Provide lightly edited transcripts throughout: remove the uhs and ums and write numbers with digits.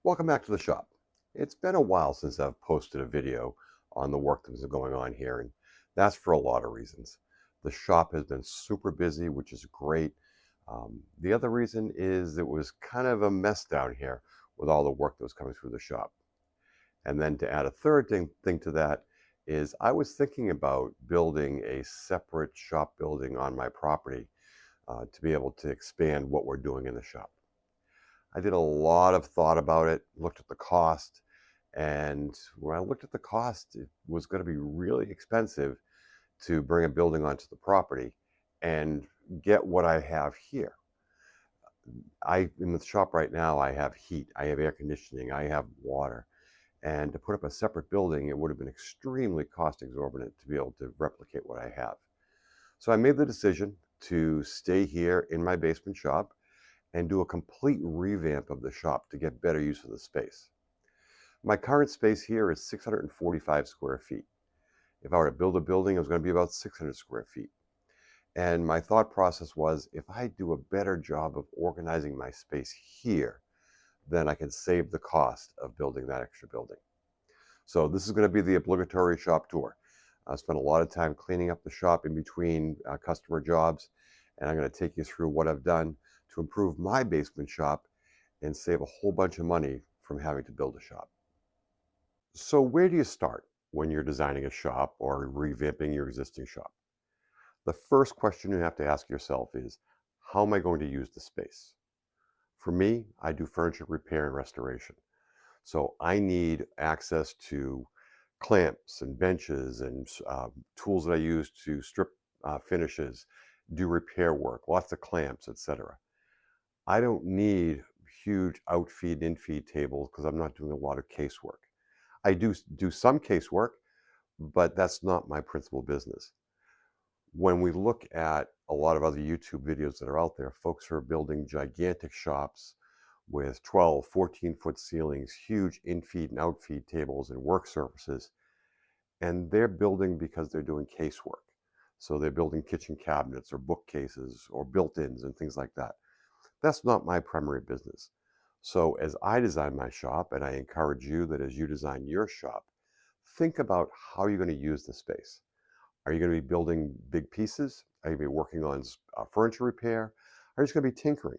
Welcome back to the shop. It's been a while since I've posted a video on the work that's been going on here, and that's for a lot of reasons. The shop has been super busy, which is great. The other reason is it was kind of a mess down here with all the work that was coming through the shop. And then to add a third thing to that is I was thinking about building a separate shop building on my property to be able to expand what we're doing in the shop. I did a lot of thought about it, looked at the cost, and when I looked at the cost, it was going to be really expensive to bring a building onto the property and get what I have here. In the shop right now, I have heat, I have air conditioning, I have water. And to put up a separate building, it would have been extremely cost exorbitant to be able to replicate what I have. So I made the decision to stay here in my basement shop and do a complete revamp of the shop to get better use of the space. My current space here is 645 square feet. If I were to build a building, it was going to be about 600 square feet. And my thought process was, if I do a better job of organizing my space here, then I can save the cost of building that extra building. So this is going to be the obligatory shop tour. I spent a lot of time cleaning up the shop in between customer jobs, and I'm going to take you through what I've done to improve my basement shop and save a whole bunch of money from having to build a shop. So where do you start when you're designing a shop or revamping your existing shop? The first question you have to ask yourself is, how am I going to use the space? For me, I do furniture repair and restoration. So I need access to clamps and benches and tools that I use to strip finishes, do repair work, lots of clamps, etc. I don't need huge outfeed, infeed tables because I'm not doing a lot of casework. I do some casework, but that's not my principal business. When we look at a lot of other YouTube videos that are out there, folks are building gigantic shops with 12, 14-foot ceilings, huge in-feed and out-feed tables and work surfaces, and they're building because they're doing casework. So they're building kitchen cabinets or bookcases or built-ins and things like that. That's not my primary business. So as I design my shop, and I encourage you that as you design your shop, think about how you're going to use the space. Are you going to be building big pieces? Are you going to be working on furniture repair? Are you just going to be tinkering?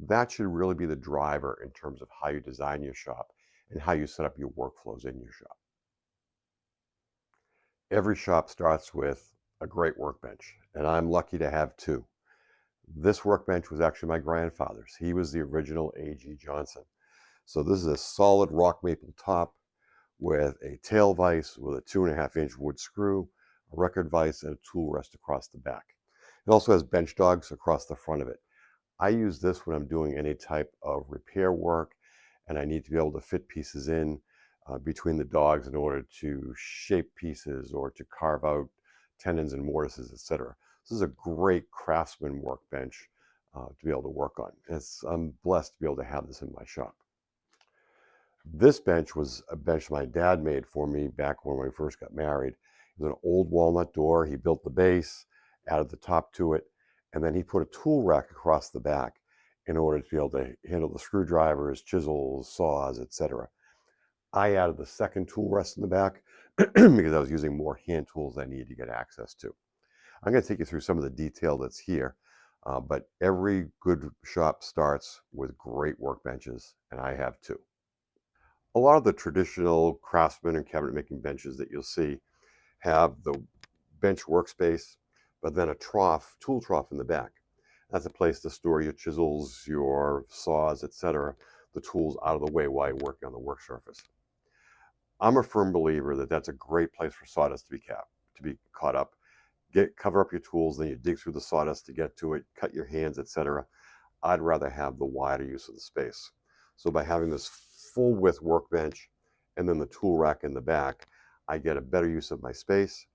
That should really be the driver in terms of how you design your shop and how you set up your workflows in your shop. Every shop starts with a great workbench, and I'm lucky to have two. This workbench was actually my grandfather's. He was the original A.G. Johnson. So this is a solid rock maple top with a tail vise with a 2.5-inch wood screw, a record vise, and a tool rest across the back. It also has bench dogs across the front of it. I use this when I'm doing any type of repair work and I need to be able to fit pieces in between the dogs in order to shape pieces or to carve out tendons and mortises, etc. This is a great craftsman workbench to be able to work on. I'm blessed to be able to have this in my shop. This bench was a bench my dad made for me back when we first got married. It was an old walnut door. He built the base, added the top to it, and then he put a tool rack across the back in order to be able to handle the screwdrivers, chisels, saws, etc. I added the second tool rest in the back because I was using more hand tools I needed to get access to. I'm going to take you through some of the detail that's here, but every good shop starts with great workbenches, and I have two. A lot of the traditional craftsman and cabinet making benches that you'll see have the bench workspace, but then a tool trough in the back. That's a place to store your chisels, your saws, etc., the tools out of the way while you're working on the work surface. I'm a firm believer that that's a great place for sawdust to be caught up. Cover up your tools, then you dig through the sawdust to get to it, cut your hands, etc. I'd rather have the wider use of the space. So by having this full width workbench and then the tool rack in the back, I get a better use of my space,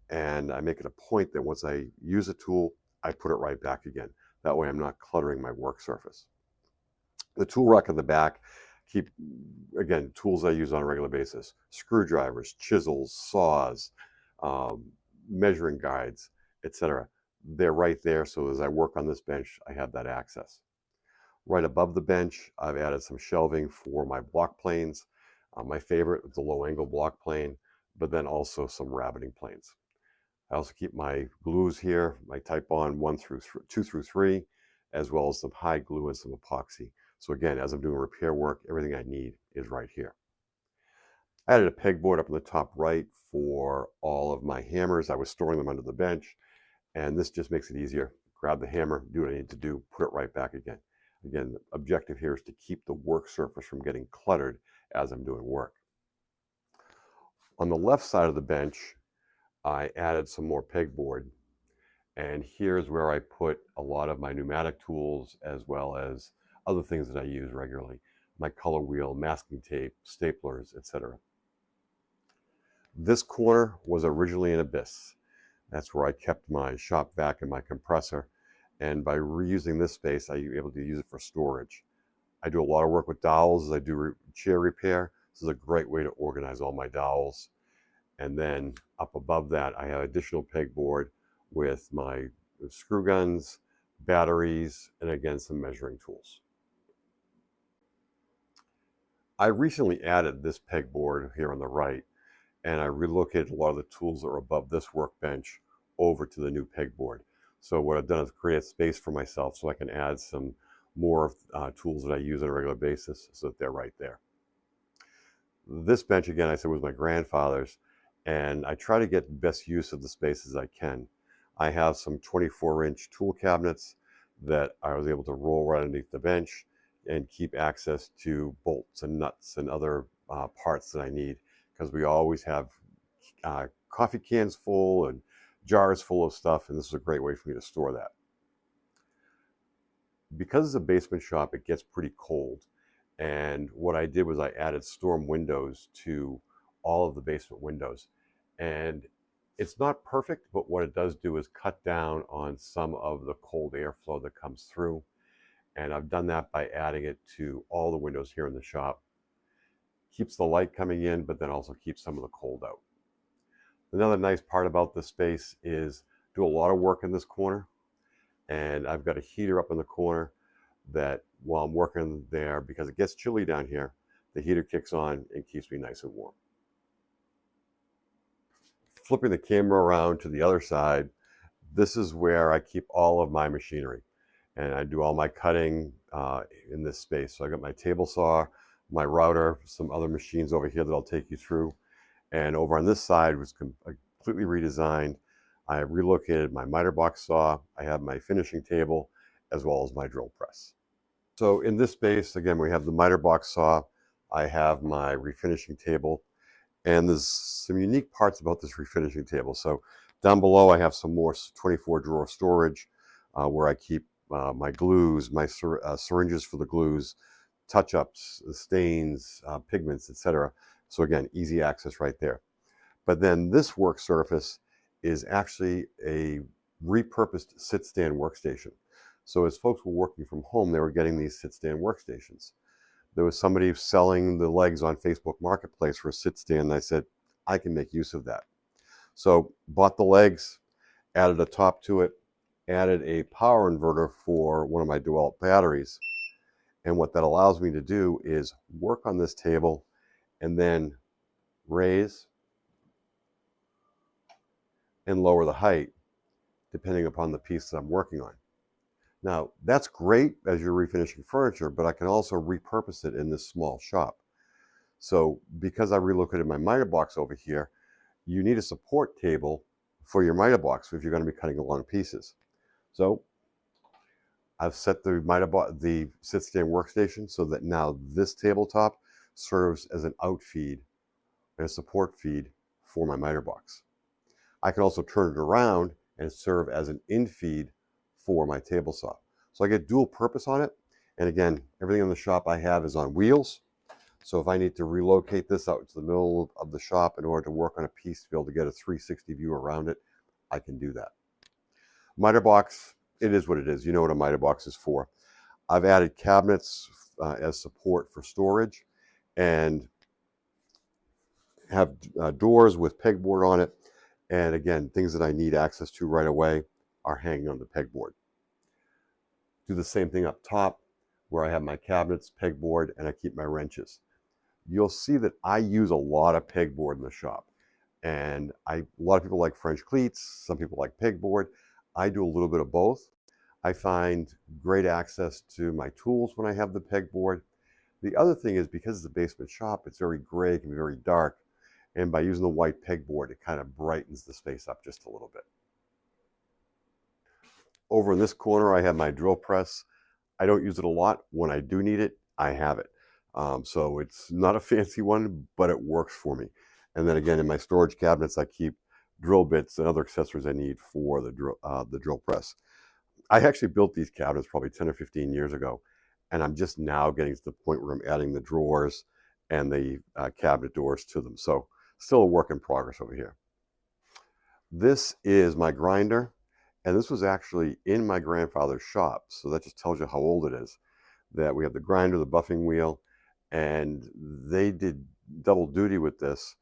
and I make it a point that once I use a tool, I put it right back again. That way I'm not cluttering my work surface. The tool rack in the back again, tools I use on a regular basis: screwdrivers, chisels, saws, measuring guides, etc. They're right there, so as I work on this bench, I have that access. Right above the bench, I've added some shelving for my block planes. My favorite is the low angle block plane, but then also some rabbiting planes. I also keep my glues here, my Type Bond 2 through 3, as well as some high glue and some epoxy. So again, as I'm doing repair work, everything I need is right here. I added a pegboard up in the top right for all of my hammers. I was storing them under the bench, and this just makes it easier. Grab the hammer, do what I need to do, put it right back again. Again, the objective here is to keep the work surface from getting cluttered as I'm doing work. On the left side of the bench, I added some more pegboard, and here's where I put a lot of my pneumatic tools as well as other things that I use regularly. My color wheel, masking tape, staplers, etc. This corner was originally an abyss. That's where I kept my shop vac and my compressor. And by reusing this space, I'm able to use it for storage. I do a lot of work with dowels as I do chair repair. This is a great way to organize all my dowels. And then up above that, I have additional pegboard with my screw guns, batteries, and again, some measuring tools. I recently added this pegboard here on the right, and I relocated a lot of the tools that are above this workbench over to the new pegboard. So what I've done is create space for myself so I can add some more tools that I use on a regular basis so that they're right there. This bench, again, I said was my grandfather's, and I try to get the best use of the space as I can. I have some 24-inch tool cabinets that I was able to roll right underneath the bench and keep access to bolts and nuts and other parts that I need, because we always have coffee cans full and jars full of stuff, and this is a great way for me to store that. Because it's a basement shop, it gets pretty cold, and what I did was I added storm windows to all of the basement windows. And it's not perfect, but what it does do is cut down on some of the cold airflow that comes through. And I've done that by adding it to all the windows here in the shop. Keeps the light coming in, but then also keeps some of the cold out. Another nice part about this space is do a lot of work in this corner. And I've got a heater up in the corner that while I'm working there, because it gets chilly down here, the heater kicks on and keeps me nice and warm. Flipping the camera around to the other side, this is where I keep all of my machinery. And I do all my cutting in this space. So I got my table saw, my router, some other machines over here that I'll take you through. And over on this side was completely redesigned. I have relocated my miter box saw. I have my finishing table, as well as my drill press. So in this space, again, we have the miter box saw. I have my refinishing table. And there's some unique parts about this refinishing table. So down below, I have some more 24-drawer storage where I keep my glues, my syringes for the glues, touch-ups, stains, pigments, etc. So again, easy access right there. But then this work surface is actually a repurposed sit-stand workstation. So as folks were working from home, they were getting these sit-stand workstations. There was somebody selling the legs on Facebook Marketplace for a sit stand, and I said, I can make use of that. So bought the legs, added a top to it, added a power inverter for one of my DeWalt batteries. And what that allows me to do is work on this table and then raise and lower the height depending upon the piece that I'm working on. Now, that's great as you're refinishing furniture, but I can also repurpose it in this small shop. So because I relocated my miter box over here, you need a support table for your miter box if you're going to be cutting along pieces. So I've set the sit-stand workstation so that now this tabletop serves as an out feed and a support feed for my miter box. I can also turn it around and serve as an in feed for my table saw. So I get dual purpose on it. And again, everything in the shop I have is on wheels. So if I need to relocate this out to the middle of the shop in order to work on a piece to be able to get a 360 view around it, I can do that. Miter box, it is what it is. You know what a miter box is for. I've added cabinets as support for storage and have doors with pegboard on it. And again, things that I need access to right away are hanging on the pegboard. Do the same thing up top where I have my cabinets, pegboard, and I keep my wrenches. You'll see that I use a lot of pegboard in the shop. And a lot of people like French cleats, some people like pegboard. I do a little bit of both. I find great access to my tools when I have the pegboard. The other thing is because it's a basement shop, it's very gray, it can be very dark. And by using the white pegboard, it kind of brightens the space up just a little bit. Over in this corner, I have my drill press. I don't use it a lot. When I do need it, I have it. So it's not a fancy one, but it works for me. And then again, in my storage cabinets, I keep drill bits and other accessories I need for the drill press. I actually built these cabinets probably 10 or 15 years ago, and I'm just now getting to the point where I'm adding the drawers and the cabinet doors to them. So still a work in progress over here. This is my grinder, and this was actually in my grandfather's shop. So that just tells you how old it is. That we have the grinder, the buffing wheel, and they did double duty with this.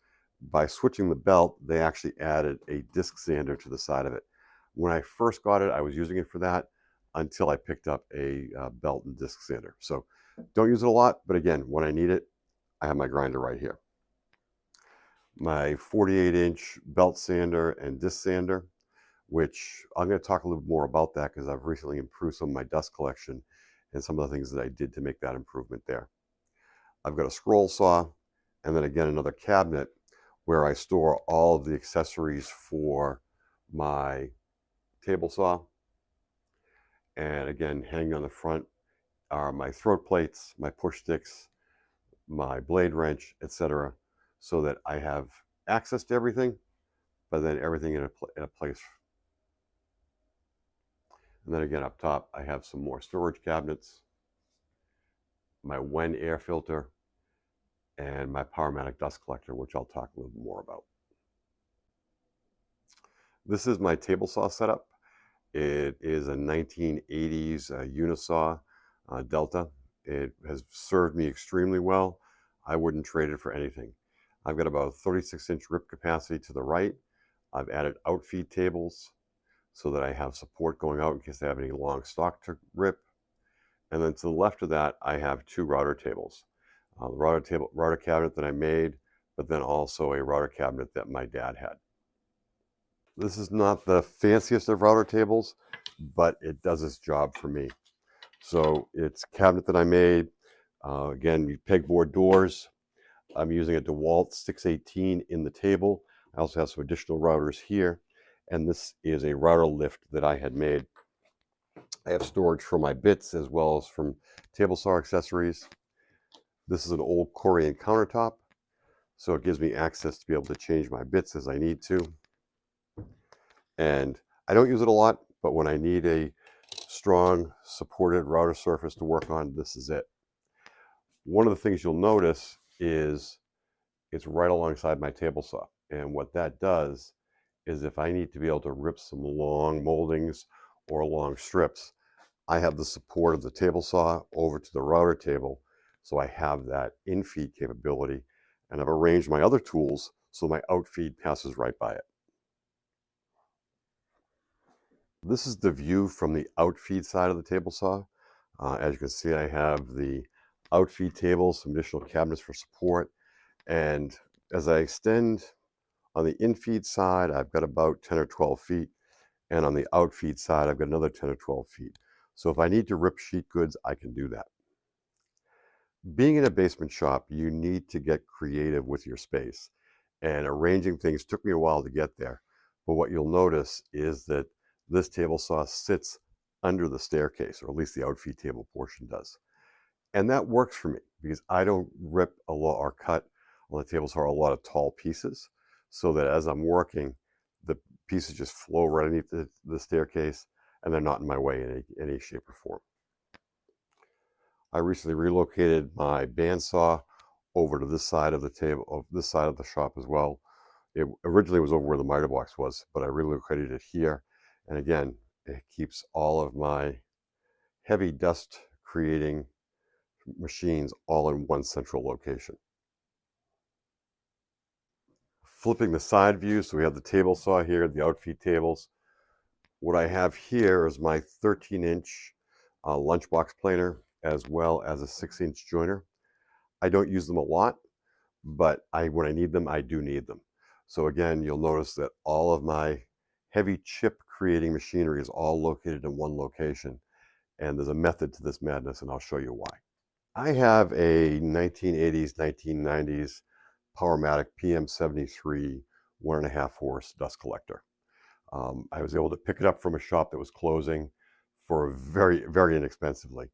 By switching the belt, they actually added a disc sander to the side of it. When I first got it, I was using it for that until I picked up a belt and disc sander. So don't use it a lot, but again, when I need it, I have my grinder right here. My 48-inch belt sander and disc sander, which I'm going to talk a little more about that because I've recently improved some of my dust collection and some of the things that I did to make that improvement there. I've got a scroll saw, and then again another cabinet where I store all of the accessories for my table saw. And again, hanging on the front are my throat plates, my push sticks, my blade wrench, etc., so that I have access to everything, but then everything in a place. And then again, up top, I have some more storage cabinets, my Wen air filter, and my Powermatic dust collector, which I'll talk a little bit more about. This is my table saw setup. It is a 1980s Unisaw Delta. It has served me extremely well. I wouldn't trade it for anything. I've got about 36-inch rip capacity to the right. I've added outfeed tables so that I have support going out in case I have any long stock to rip. And then to the left of that, I have two router tables. The router cabinet that I made, but then also a router cabinet that my dad had. This is not the fanciest of router tables, but it does its job for me. So it's a cabinet that I made. Again, pegboard doors. I'm using a DeWalt 618 in the table. I also have some additional routers here. And this is a router lift that I had made. I have storage for my bits as well as from table saw accessories. This is an old Korean countertop, so it gives me access to be able to change my bits as I need to. And I don't use it a lot, but when I need a strong supported router surface to work on, this is it. One of the things you'll notice is it's right alongside my table saw. And what that does is if I need to be able to rip some long moldings or long strips, I have the support of the table saw over to the router table. So I have that in-feed capability, and I've arranged my other tools so my out-feed passes right by it. This is the view from the outfeed side of the table saw. As you can see, I have the outfeed table, some additional cabinets for support. And as I extend on the infeed side, I've got about 10 or 12 feet. And on the outfeed side, I've got another 10 or 12 feet. So if I need to rip sheet goods, I can do that. Being in a basement shop, you need to get creative with your space. And arranging things took me a while to get there. But what you'll notice is that this table saw sits under the staircase, or at least the outfeed table portion does. And that works for me because I don't rip a lot or cut on the table saw a lot of tall pieces, so that as I'm working, the pieces just flow right underneath the staircase and they're not in my way in any shape or form. I recently relocated my bandsaw over to this side of the table, this side of the shop as well. It originally was over where the miter box was, but I relocated it here. And again, it keeps all of my heavy dust creating machines all in one central location. Flipping the side view, so we have the table saw here, the outfeed tables. What I have here is my 13-inch lunchbox planer. as well as a 6-inch joiner. I don't use them a lot, but when I need them, I do need them. So again, you'll notice that all of my heavy chip creating machinery is all located in one location. And there's a method to this madness, and I'll show you why. I have a 1980s, 1990s Powermatic PM73 1.5 horse dust collector. I was able to pick it up from a shop that was closing for very, very inexpensively.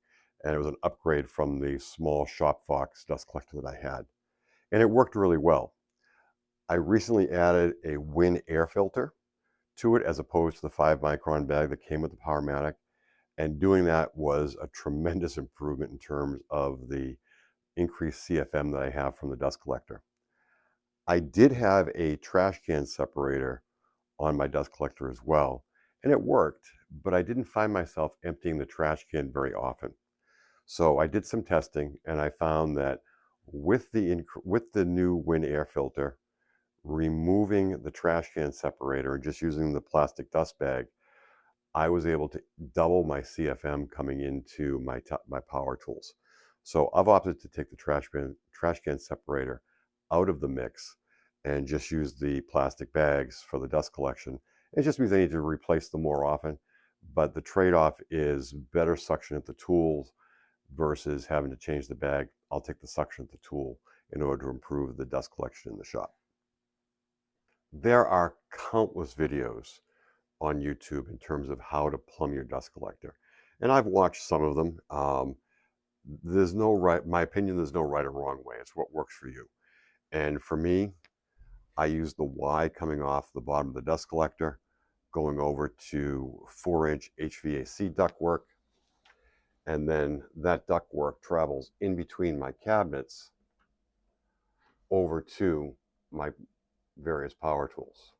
And it was an upgrade from the small Shop Fox dust collector that I had. And it worked really well. I recently added a Win air filter to it as opposed to the 5-micron bag that came with the Powermatic. And doing that was a tremendous improvement in terms of the increased CFM that I have from the dust collector. I did have a trash can separator on my dust collector as well, and it worked, but I didn't find myself emptying the trash can very often. So I did some testing, and I found that with the new Win air filter, removing the trash can separator and just using the plastic dust bag, I was able to double my CFM coming into my power tools. So I've opted to take the trash can separator out of the mix and just use the plastic bags for the dust collection. It just means I need to replace them more often, but the trade-off is better suction at the tools versus having to change the bag. I'll take the suction at the tool in order to improve the dust collection in the shop. There are countless videos on YouTube in terms of how to plumb your dust collector. And I've watched some of them. There's no right, my opinion, there's no right or wrong way. It's what works for you. And for me, I use the Y coming off the bottom of the dust collector, going over to 4-inch HVAC ductwork. And then that ductwork travels in between my cabinets over to my various power tools.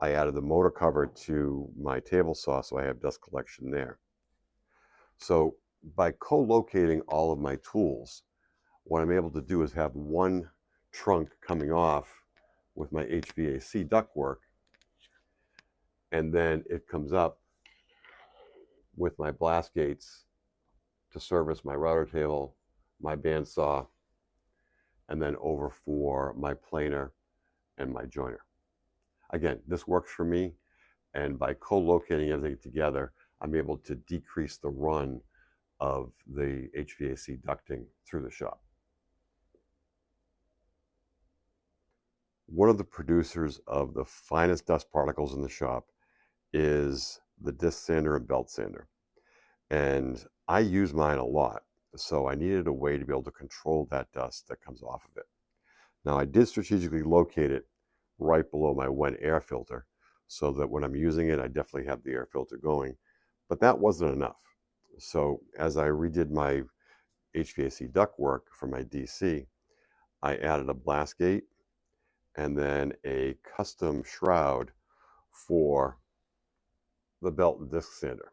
I added the motor cover to my table saw, so I have dust collection there. So by co-locating all of my tools, what I'm able to do is have one trunk coming off with my HVAC ductwork, and then it comes up with my blast gates to service my router table, my bandsaw, and then over for my planer and my joiner. Again, this works for me, and by co-locating everything together, I'm able to decrease the run of the HVAC ducting through the shop. One of the producers of the finest dust particles in the shop is the disc sander and belt sander. And I use mine a lot, so I needed a way to be able to control that dust that comes off of it. Now, I did strategically locate it right below my Win air filter so that when I'm using it, I definitely have the air filter going, but that wasn't enough. So as I redid my HVAC ductwork for my DC, I added a blast gate and then a custom shroud for the belt and disc sander.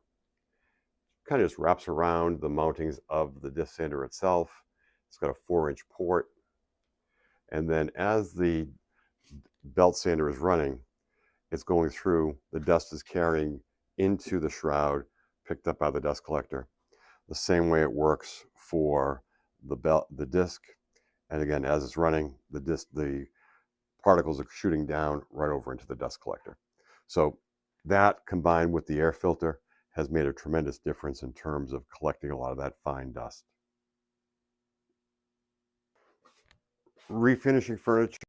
Kind of just wraps around the mountings of the disc sander itself. It's got a 4-inch port. And then as the belt sander is running, it's going through, the dust is carrying into the shroud, picked up by the dust collector. The same way it works for the disc. And again, as it's running, the particles are shooting down right over into the dust collector. So that combined with the air filter has made a tremendous difference in terms of collecting a lot of that fine dust. Refinishing furniture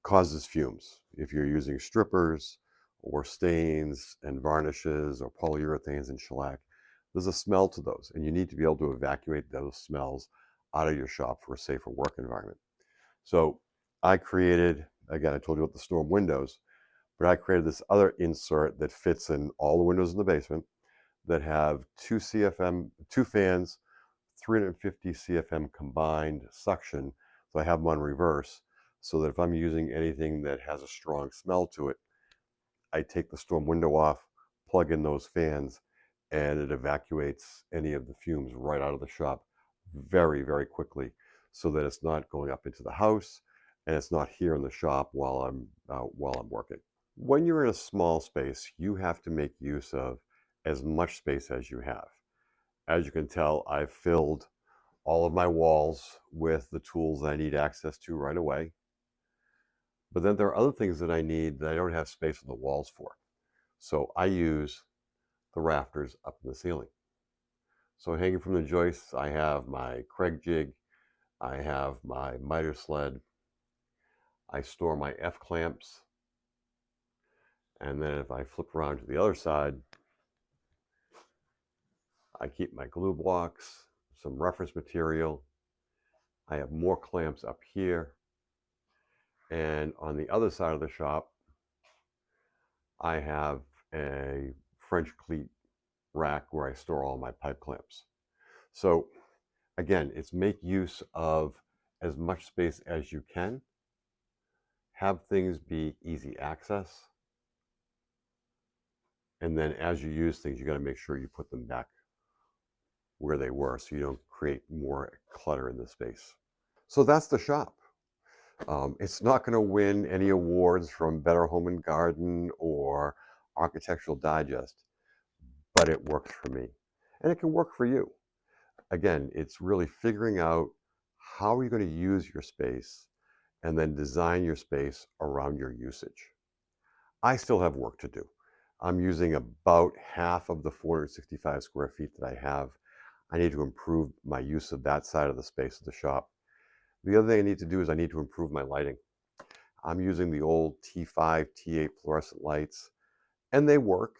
causes fumes. If you're using strippers or stains and varnishes or polyurethanes and shellac, there's a smell to those, and you need to be able to evacuate those smells out of your shop for a safer work environment. So I created, again, I told you about the storm windows, but I created this other insert that fits in all the windows in the basement that have 2 fans, 350 CFM combined suction. So I have them on reverse so that if I'm using anything that has a strong smell to it, I take the storm window off, plug in those fans, and it evacuates any of the fumes right out of the shop very, very quickly so that it's not going up into the house and it's not here in the shop while I'm working. When you're in a small space, you have to make use of as much space as you have. As you can tell, I've filled all of my walls with the tools that I need access to right away. But then there are other things that I need that I don't have space on the walls for. So I use the rafters up in the ceiling. So hanging from the joists, I have my Craig jig, I have my miter sled, I store my F clamps, and then if I flip around to the other side, I keep my glue blocks, some reference material. I have more clamps up here. And on the other side of the shop, I have a French cleat rack where I store all my pipe clamps. So again, it's make use of as much space as you can, have things be easy access, and then as you use things, you got to make sure you put them back where they were so you don't create more clutter in the space. So that's the shop. It's not going to win any awards from Better Home and Garden or Architectural Digest, but it works for me. And it can work for you. Again, it's really figuring out how are you going to use your space and then design your space around your usage. I still have work to do. I'm using about half of the 465 square feet that I have. I need to improve my use of that side of the space of the shop. The other thing I need to do is I need to improve my lighting. I'm using the old T5, T8 fluorescent lights, and they work.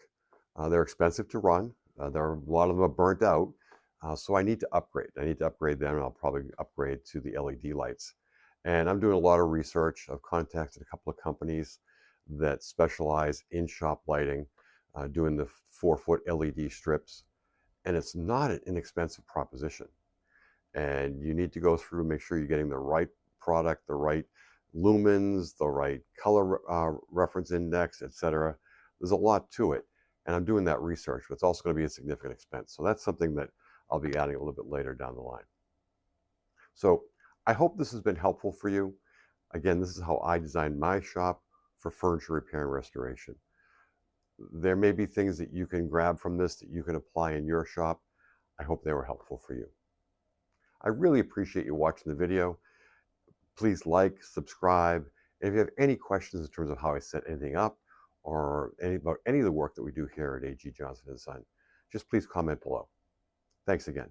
They're expensive to run. A lot of them are burnt out. So I need to upgrade. I need to upgrade them, and I'll probably upgrade to the LED lights. And I'm doing a lot of research. I've contacted a couple of companies that specialize in shop lighting, doing the 4-foot LED strips. And it's not an inexpensive proposition. And you need to go through and make sure you're getting the right product, the right lumens, the right color reference index, etc. There's a lot to it, and I'm doing that research, but it's also going to be a significant expense. So that's something that I'll be adding a little bit later down the line. So I hope this has been helpful for you. Again, this is how I designed my shop for furniture repair and restoration. There may be things that you can grab from this that you can apply in your shop. I hope they were helpful for you. I really appreciate you watching the video. Please like, subscribe, and if you have any questions in terms of how I set anything up or about any of the work that we do here at A.G. Johnson & Son, just please comment below. Thanks again.